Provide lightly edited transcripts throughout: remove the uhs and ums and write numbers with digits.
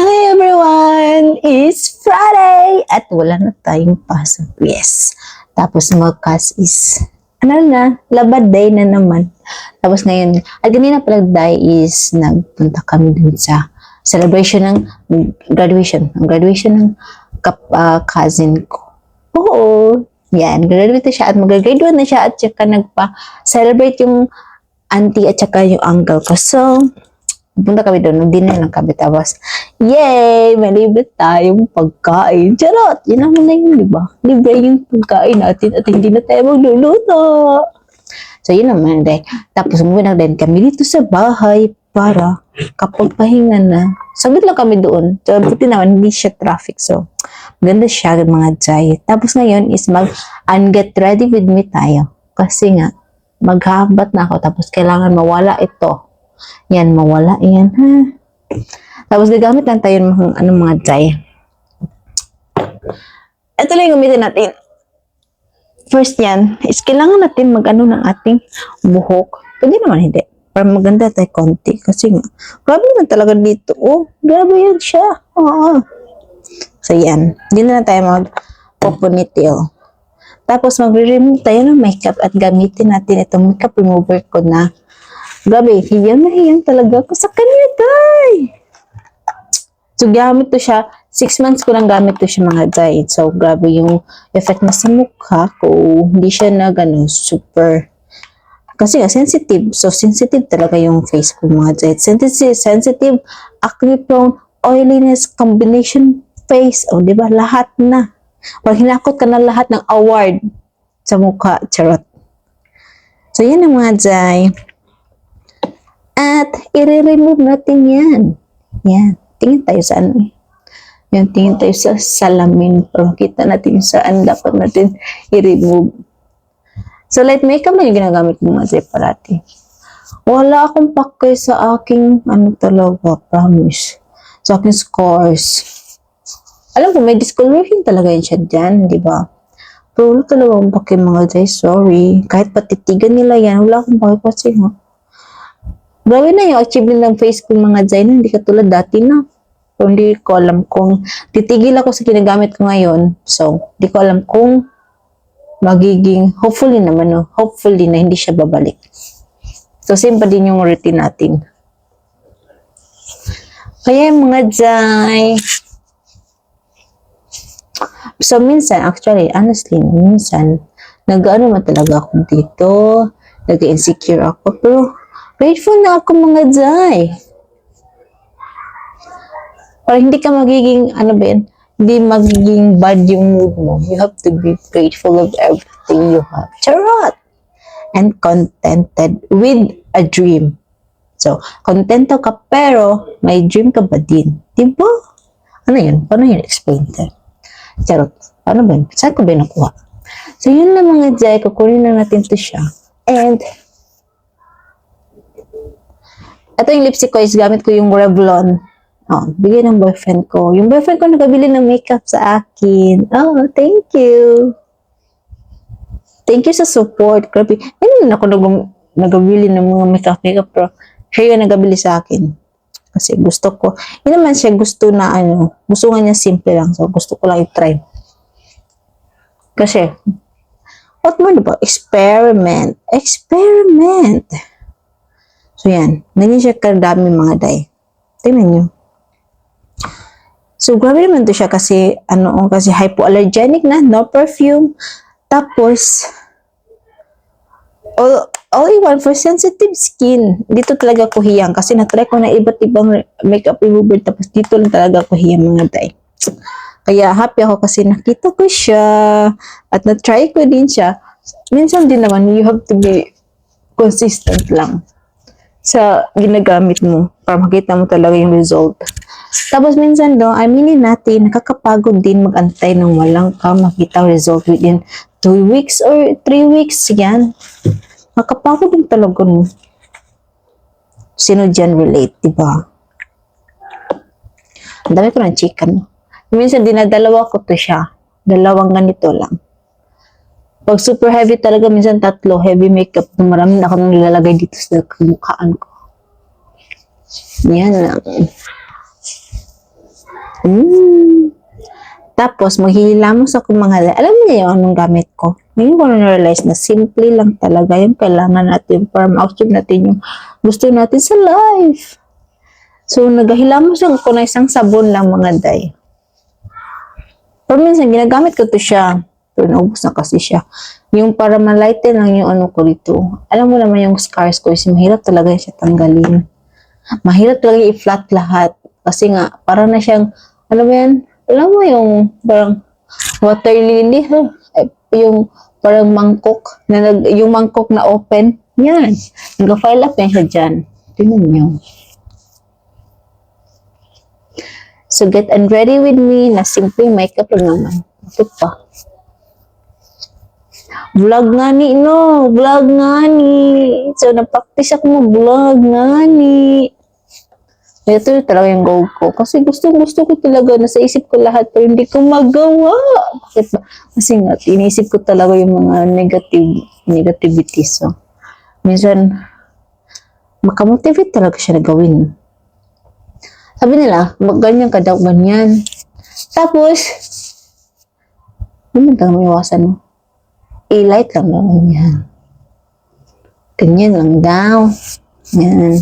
Hi everyone! It's Friday! At wala na tayong pasok. Yes. Tapos wakas is, ano na, labad day na naman. Tapos ngayon, at kanina pala day is nagpunta kami dun sa celebration ng graduation. Ang graduation ng cousin ko. Oo. Yan, graduate na siya at mag-graduate na siya at saka nagpa-celebrate yung auntie at saka yung uncle ko. So, punta kami doon, nag-dinner lang kami. Tapos, yay! May libre tayong pagkain. Charot! Yan naman na yun, di ba? Libre yung pagkain natin at hindi na tayo magluluto. So, yun naman din. Tapos, umuwi na din kami dito sa bahay para kapag pahinga na. Sabit lang kami doon. So, buti naman, hindi siya traffic. So, maganda siya, mga jay. Tapos ngayon is mag-get ready with me tayo. Kasi nga, maghahabat na ako. Tapos, kailangan mawala ito. Yan, mawala yan, ha? Tapos, gagamit lang tayo ng mga jay. Ito lang yung gamitin natin. First yan, is kailangan natin mag-ano ng ating buhok. Pwede naman hindi. Para maganda tayo konti. Kasi nga, grabe naman talaga dito. Oh, grabe yan siya. Oo. So, yan. Hindi na tayo mag-ponytail. Tapos, mag-remove tayo ng makeup at gamitin natin itong makeup remover ko na grabe, hiyang na hiyang talaga ako sa kanya, guys. So, gamit to siya. 6 months ko lang gamit to siya, mga guys. So, grabe yung effect na sa mukha ko. Hindi siya super. Kasi nga, sensitive. So, sensitive talaga yung face ko, mga guys. Sensitive, acne prone, oiliness, combination face. O, diba? Lahat na. Pag hinakot ka na lahat ng award sa mukha. Charot. So, yan ang mga guys. At, i-remove natin yan. Yan. Tingin tayo sa ano eh. Yan, tingin tayo sa salamin. Para makita natin saan dapat natin i-remove. So, light makeup na yung ginagamit mo mga Zay parati. Wala akong pakay sa aking, talaga, promise. Sa aking scars. Alam ko, may discoloration talaga yun siya dyan, di ba? Pero wala talaga akong pakay mga Zay, sorry. Kahit patitigan nila yan, wala akong pakay kasi nga. Grabe na yung achievement ng face ko mga Zay, hindi katulad dati na. So, hindi ko alam kung titigil ako sa ginagamit ko ngayon. So, hindi ko alam kung magiging, hopefully naman, no? Hopefully na hindi siya babalik. So, same pa din yung routine natin. Kaya mga Zay. So, minsan, actually, honestly, minsan, nag-ano man talaga ako dito, nag-insecure ako, pero grateful na ako mga Zay. Para hindi ka magiging, hindi magiging bad yung mood mo. You have to be grateful of everything you have. Charot! And contented with a dream. So, kontento ka pero may dream ka ba din? Diba? Ano yun? Paano yun explain that? Charot. Paano ba yun? Saan ko ba nakuha? So, yun lang mga Zay. Kukunin na natin to siya. And, ito yung lipstick ko is gamit ko yung Revlon. Oh, bigay ng boyfriend ko. Yung boyfriend ko nagabili ng makeup sa akin. Oh, thank you. Thank you sa support. Grabe. Hindi naman ako nagabili ng mga makeup pero siya yung nagabili sa akin. Kasi gusto ko. Hindi naman siya gusto na gusto nga niya simple lang. So, gusto ko lang i-try. Kasi, what mo diba? Experiment. Experiment. So, yan. Ganyan siya kadami mga Day. Tingnan nyo. So, grabe naman to siya kasi, kasi hypoallergenic na, no perfume. Tapos, all-in-one for sensitive skin. Dito talaga ko hiyang kasi na-try ko na iba't ibang makeup remover tapos dito lang talaga ko hiyang mga Day. Kaya happy ako kasi nakita ko siya at na-try ko din siya. Minsan din naman, you have to be consistent lang sa ginagamit mo para makita mo talaga yung result. Tapos minsan aminin natin, nakakapagod din mag-antay ng walang ka makita result within 2 weeks or 3 weeks. Yan. Nakakapagod din talaga mo. Sino dyan relate, diba? Ang dami ko ng chicken. Minsan dinadalawa ko to siya. 2 ganito lang. Pag super heavy talaga, minsan 3 heavy makeup. Marami na ako nang nilalagay dito sa mukhaan ko. Yan lang. Tapos, maghihilamos ako mga, alam niya yung anong gamit ko. Ngayon ko na-realize na simple lang talaga yung kailangan natin para ma-achieve natin yung gusto natin sa life. So, naghihilamos ako na isang sabon lang mga day. Pero minsan, ginagamit ko to siya. Pero naubos na kasi siya. Yung para malighten lang yung ano ko dito. Alam mo naman yung scars ko is mahirap talaga siya tanggalin. Mahirap talaga i-flat lahat. Kasi nga, parang na siyang, alam mo yan, alam mo yung parang water lily, yung parang mangkok, yung mangkok na open, yan. Nag-file up yan siya dyan. Tingnan nyo. So, get and ready with me na simple makeup lang naman. Ito pa. Vlog nga ni, no? Vlog nga ni. So, na-practice ako mag-vlog nga ni. Ito talaga yung goal ko. Kasi gusto ko talaga. Nasa isip ko lahat pero hindi ko magawa. Bakit ba? Kasi nga, iniisip ko talaga yung mga negativity. So, minsan, makamotivate talaga siya na gawin. Sabi nila, ganyan ka daw, ganyan. Tapos, ano mo iwasan mo? I-light lang daw yan. Ganyan lang daw. Yan.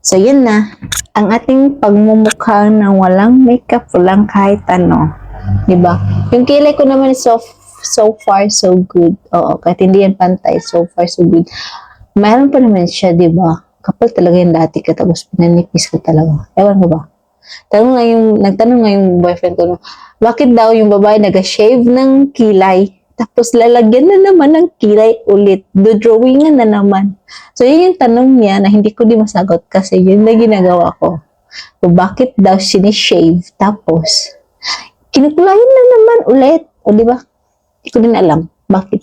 So, yun na. Ang ating pagmumukha ng walang makeup, walang kahit ano. Diba? Yung kilay ko naman is so far, so good. Oo, kahit hindi yan pantay, so far, so good. Mayroon pa naman siya, diba? Kapal talaga yung dati ka, tapos pinanipis ko talaga. Ewan ko ba? Nagtanong nga yung boyfriend ko, bakit daw yung babae nag-shave ng kilay? Tapos lalagyan na naman ng kilay ulit. Do-drawingan na naman. So, yun yung tanong niya na hindi ko di masagot kasi yun na ginagawa ko. So, bakit daw sinishave? Tapos, kinukulayan na naman ulit. O, di ba? Hindi ko din alam. Bakit?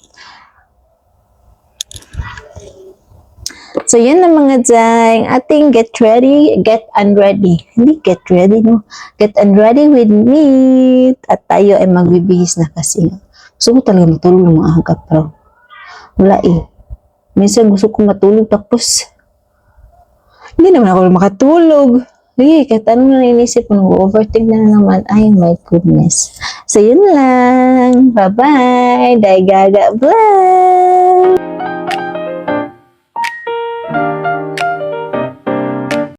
So, yun na mga dyan. Ating get ready, get unready. Hindi get ready, no? Get unready with me. At tayo ay magbibihis na kasi. Gusto ko talaga matulog ng maaga, pero wala eh. Minsan gusto ko matulog, tapos hindi naman ako makatulog. Sige, kahit ano na inisip ko, overthink na naman. Ay, my goodness. So, yun lang. Bye-bye. Dai Gaga Vlog!